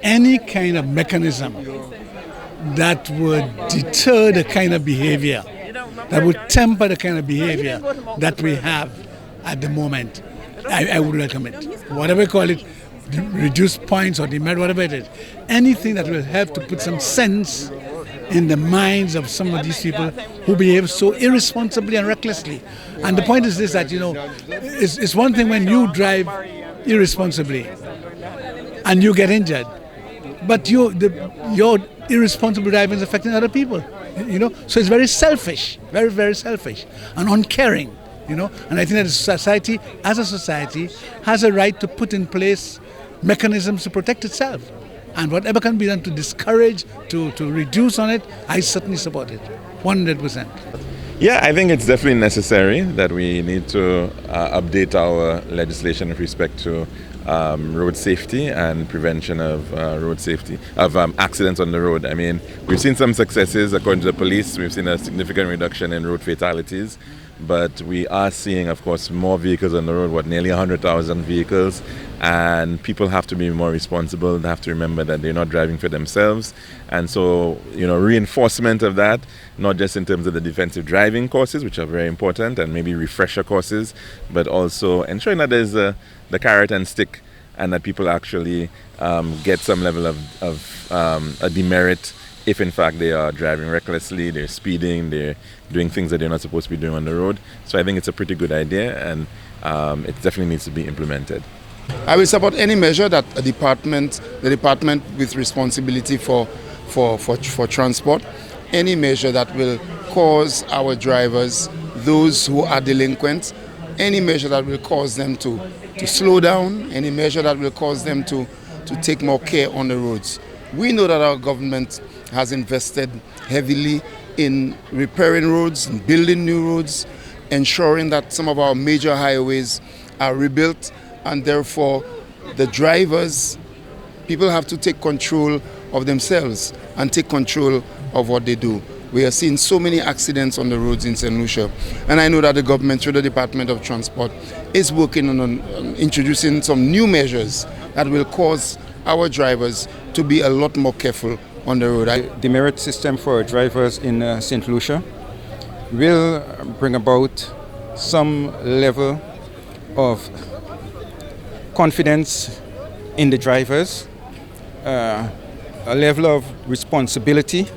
any kind of mechanism that would deter the kind of behavior, that would temper the kind of behavior that we have at the moment, I would welcome it. Whatever you call it, reduced points or demerit, whatever it is. Anything that will help to put some sense in the minds of some of these people who behave so irresponsibly and recklessly. And the point is this, that, it's one thing when you drive irresponsibly and you get injured, but your irresponsible driving is affecting other people, So it's very selfish, very, very selfish and uncaring, And I think that society, as a society, has a right to put in place mechanisms to protect itself. And whatever can be done to discourage, to reduce on it, I certainly support it, 100%. Yeah, I think it's definitely necessary that we need to update our legislation with respect to road safety and prevention of accidents on the road. I mean, we've seen some successes according to the police. We've seen a significant reduction in road fatalities, but we are seeing, of course, more vehicles on the road, nearly 100,000 vehicles, and people have to be more responsible. They have to remember that they're not driving for themselves. And so, reinforcement of that, not just in terms of the defensive driving courses, which are very important, and maybe refresher courses, but also ensuring that there's the carrot and stick, and that people actually get some level of a demerit if in fact they are driving recklessly, they're speeding, they're doing things that they're not supposed to be doing on the road. So I think it's a pretty good idea, and it definitely needs to be implemented. I will support any measure that the department with responsibility for transport, any measure that will cause our drivers, those who are delinquent, any measure that will cause them to slow down, any measure that will cause them to take more care on the roads. We know that our government has invested heavily in repairing roads, and building new roads, ensuring that some of our major highways are rebuilt, and therefore the drivers, people have to take control of themselves and take control of what they do. We are seeing so many accidents on the roads in St. Lucia, and I know that the government, through the Department of Transport, is working on introducing some new measures that will cause our drivers to be a lot more careful on the road. The Demerit system for drivers in St. Lucia will bring about some level of confidence in the drivers, a level of responsibility,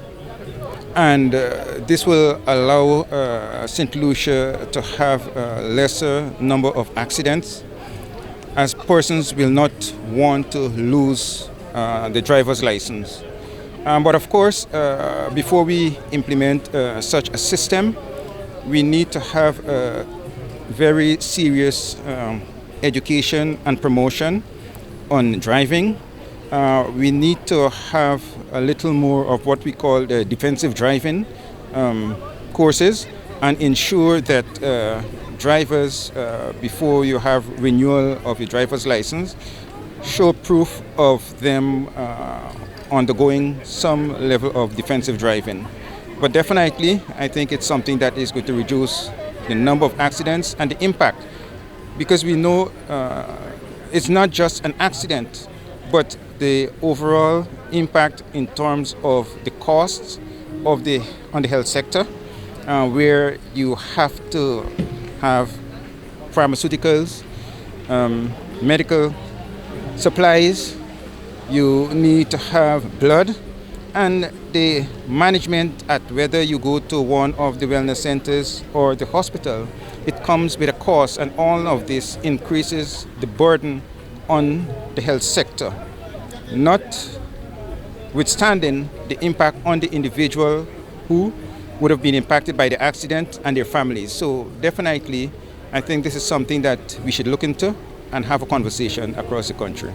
and this will allow St. Lucia to have a lesser number of accidents, as persons will not want to lose the driver's license. But of course, before we implement such a system, we need to have a very serious education and promotion on driving. We need to have a little more of what we call the defensive driving courses, and ensure that drivers, before you have renewal of your driver's license, show proof of them undergoing some level of defensive driving. But definitely, I think it's something that is going to reduce the number of accidents and the impact, because we know it's not just an accident, but the overall impact in terms of the costs on the health sector, where you have to have pharmaceuticals, medical supplies, you need to have blood, and the management at whether you go to one of the wellness centers or the hospital, it comes with a cost, and all of this increases the burden on the health sector, notwithstanding the impact on the individual who would have been impacted by the accident and their families. So definitely, I think this is something that we should look into and have a conversation across the country.